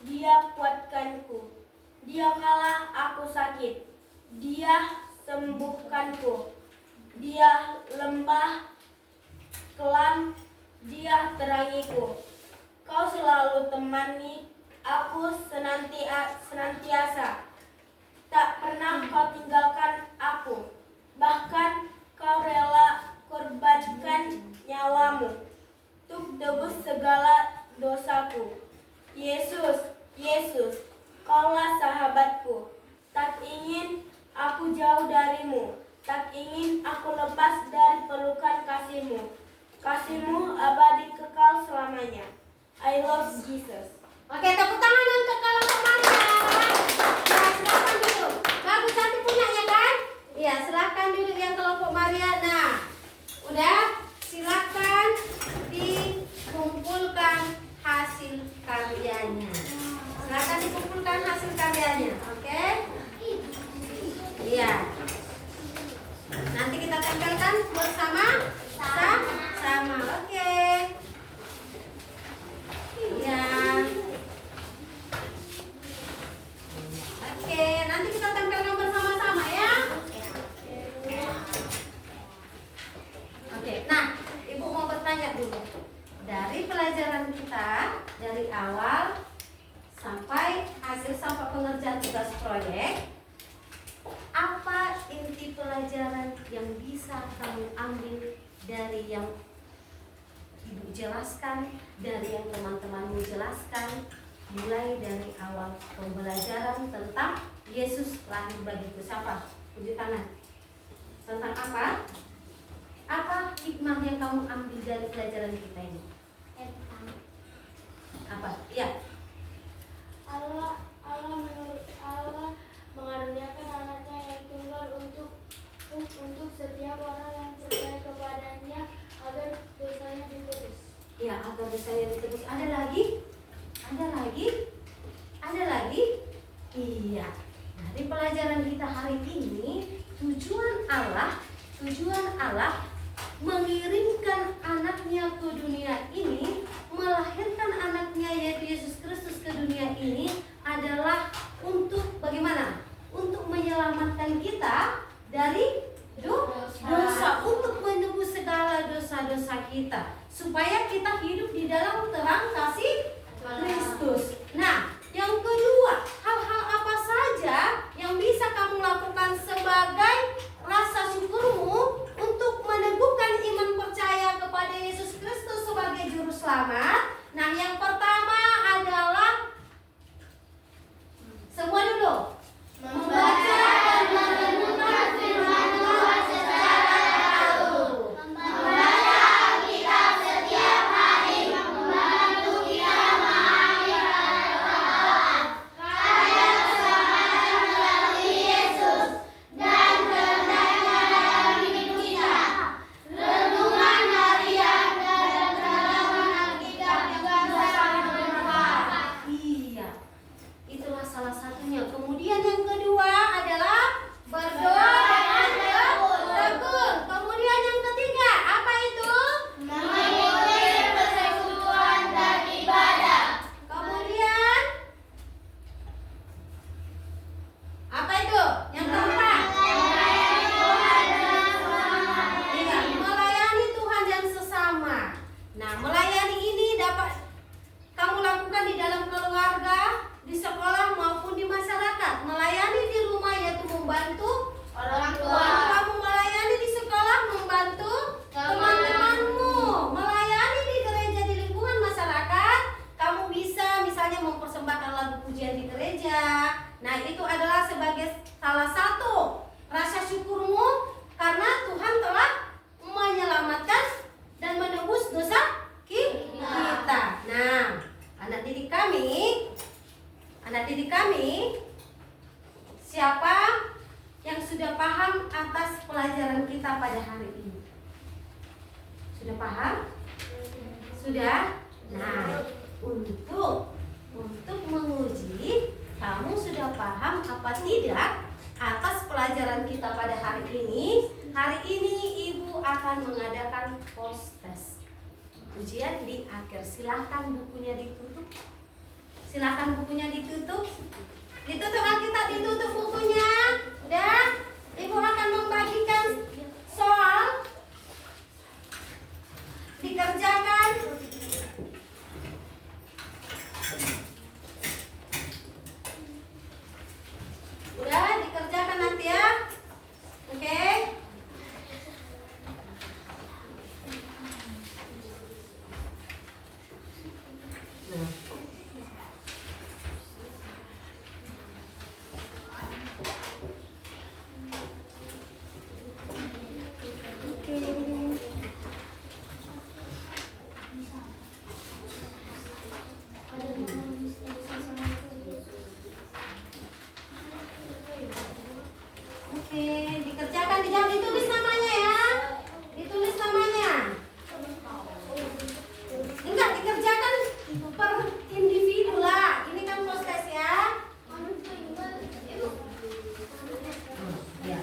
dia kuatkanku. Dia kala aku sakit, dia sembuhkanku. Dia lembah kelam, dia terangiku. Kau selalu temani aku senantiasa. Tak pernah kau tinggalkan aku. Bahkan kau rela korbankan nyawamu untuk tebus segala dosaku. Yesus, Yesus, Kaulah sahabatku. Tak ingin aku jauh darimu. Tak ingin aku lepas dari pelukan kasih-Mu. Kasih-Mu abadi kekal selamanya. I love Jesus. Oke, tepuk tangan untuk kelompok Maria. Nah, silakan duduk. Bagus, cantik punyanya kan? Iya, silakan duduk yang kelompok Maria. Nah, udah, silakan dikumpulkan hasil karyanya. Silakan dikumpulkan hasil karyanya, oke? Iya. Nanti kita tempelkan bersama sama, oke? Iya. Oke, nanti kita tempelkan bersama-sama ya. pelajaran yang bisa kamu ambil dari yang Ibu jelaskan, dari yang teman-temanmu jelaskan, mulai dari awal pembelajaran tentang Yesus lahir bagiku. Siapa? Tunjuk tangan. Tentang apa? Apa hikmah yang kamu ambil dari pelajaran kita ini? Apa? Ya. Allah mengaruniakan anaknya yang tunggal untuk setiap orang yang percaya kepadanya agar dosanya ditebus. Ya, agar dosanya ditebus. Ada lagi? Ada lagi? Ada lagi? Iya. Dari pelajaran kita hari ini, tujuan Allah mengirimkan anaknya ke dunia ini, melahirkan anaknya yaitu Yesus Kristus ke dunia ini adalah untuk bagaimana? Untuk menyelamatkan kita dari dosa, untuk menebus segala dosa-dosa kita, supaya kita hidup di dalam terang kasih Kristus. Nah, yang kedua, hal-hal apa saja yang bisa kamu lakukan sebagai rasa syukurmu untuk meneguhkan iman percaya kepada Yesus Kristus sebagai juru selamat? Nah, yang pertama adalah semua dulu membaca dan merenungkan firman Tuhan secara teratur. Membaca Alkitab setiap hari membantu kita memahami kata-kata karya keselamatan melalui Yesus dan kehendaknya dalam hidup kita. Renungan harian dan pendalaman Alkitab juga sangat bermanfaat. Iya, itulah salah satunya. Kemudian yang kedua adalah berdoa dengan tekun. Kemudian yang ketiga, apa itu? Mengikuti persekutuan dan ibadah. Kemudian apa itu? Yang keempat, melayani Tuhan dan sesama. Iya, melayani Tuhan dan sesama. Nah, melayani ini dapat kamu lakukan di dalam keluarga, di sekolah maupun di masyarakat. Melayani di rumah yaitu membantu orang tua. Kamu melayani di sekolah, membantu teman-temanmu. Melayani di gereja, di lingkungan masyarakat, kamu bisa misalnya mempersembahkan lagu pujian di gereja. Nah, itu adalah sebagai salah satu rasa syukurmu karena Tuhan telah menyelamatkan dan menebus dosa kita. Nah, anak didik kami, siapa yang sudah paham atas pelajaran kita pada hari ini? Sudah paham? Sudah? Nah, untuk menguji kamu sudah paham apa tidak atas pelajaran kita pada hari ini. Hari ini Ibu akan mengadakan post test. Ujian di akhir. Silahkan bukunya ditutup. Silahkan bukunya ditutup. Ditutup Alkitab, ditutup bukunya. Dan Ibu akan membagikan soal. Dikerjakan. Udah dikerjakan nanti ya. Oke. Oke, dikerjakan, dijawab, ditulis namanya ya. Ditulis namanya. Enggak, dikerjakan per individu lah. Ini kan proses ya. Ya.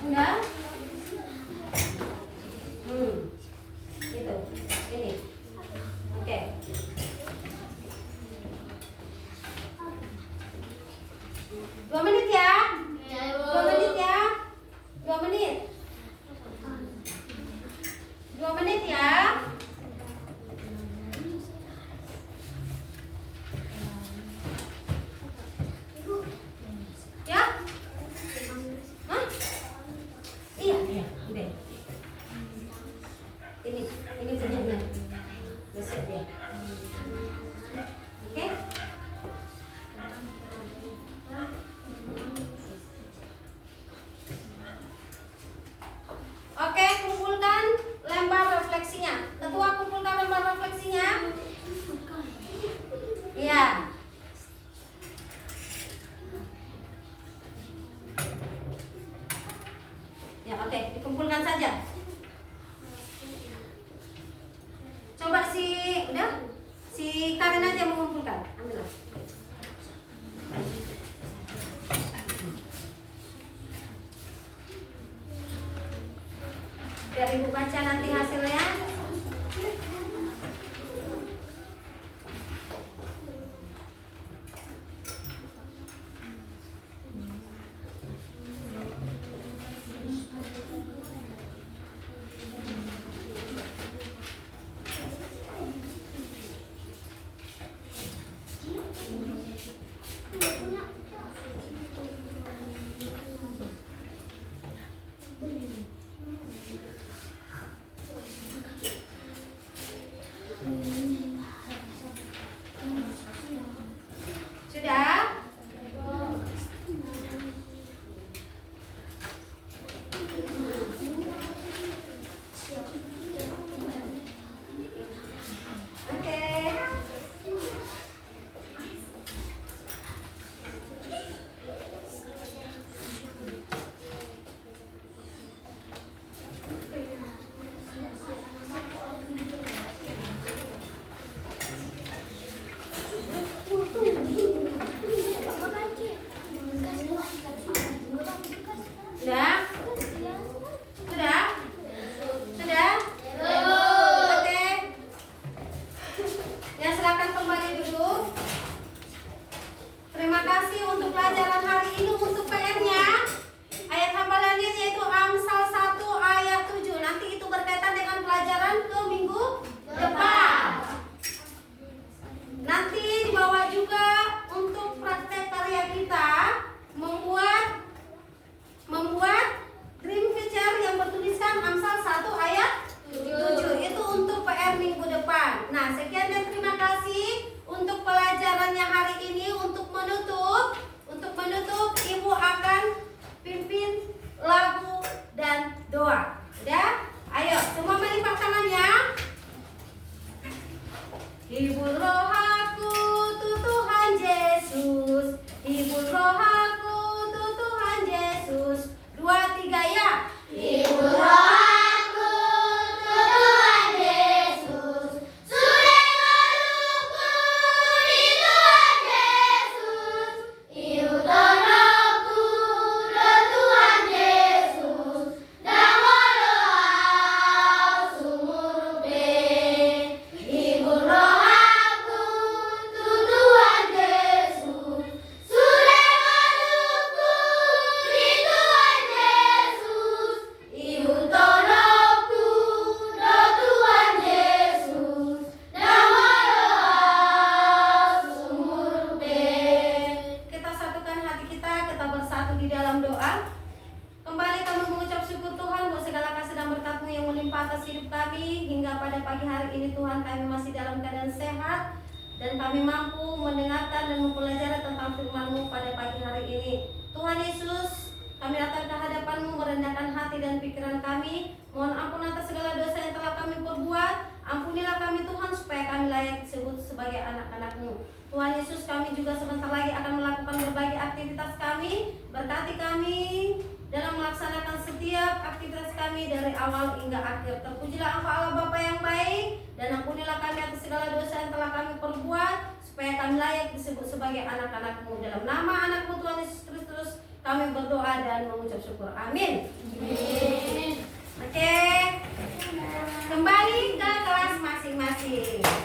Udah? Itu. Ini. Oke. Dua menit ya. 2 menit ya. 2 menit. 2 menit ya. Ya? Hah? Iya, udah. Ini punyanya. Besar dia. Oke? Oke, kumpulkan lembar refleksinya. Ketua, kumpulkan lembar refleksinya. Iya. Ya, oke, dikumpulkan saja. Coba si Karin aja mengumpulkan. Ambillah. Biar ibu baca nanti hasilnya. Sudah? Oke. Sudah? Sudah? Sudah? Oke. Ya, silakan kembali duduk. Terima kasih untuk pelajaran hari ini. Untuk PR-nya, ayat hafalannya yaitu Amsal 1 ayat 7. Nanti itu berkaitan dengan pelajaran ke minggu depan. Nanti dibawa juga untuk praktek karya kita membuat dream picture yang bertuliskan Amsal 1 ayat 7. Itu untuk PR minggu depan. Nah, sekian dan terima kasih untuk pelajarannya hari ini. Untuk menutup Ibu akan pimpin lagu dan doa. Udah? Ayo, semua melipat tangannya. Hibur roh aku, Tuhan Yesus. Hibur roh aku, Tuhan Yesus. 2, 3 ya. Hibur roh aku, Tuhan Yesus. Sudah meluku di Tuhan Yesus. Iuton aku, Tuhan Yesus. Dan walau sumur hibur roh aku, Tuhan Yesus. Sudah meluku di Tuhan Yesus. Iuton aku, Tuhan Yesus. Dan walau sumur Kita satukan hati kita bersatu di dalam doa. Kembali kami mengucap syukur Tuhan buat segala kasih dan berkat-Mu yang melimpah atas hidup kami. Hingga pada pagi hari ini Tuhan, kami masih dalam keadaan sehat dan kami mampu mendengarkan dan mempelajari tentang firman-Mu pada pagi hari ini. Tuhan Yesus, kami datang ke hadapan-Mu merendahkan hati dan pikiran kami. Mohon ampun atas segala dosa yang telah kami perbuat. Ampunilah kami Tuhan supaya kami layak disebut sebagai anak-anak-Mu. Tuhan Yesus, kami juga sebentar lagi akan melakukan berbagai aktivitas kami. Berkati kami dalam melaksanakan setiap aktivitas kami dari awal hingga akhir. Terpujilah Engkau Allah Bapa yang baik, dan ampunilah kami atas segala dosa yang telah kami perbuat, supaya kami layak disebut sebagai anak-anak-Mu. Dalam nama anak-Mu Tuhan Yesus Kristus Kami berdoa dan mengucap syukur. Amin. Oke. Kembali ke kelas masing-masing.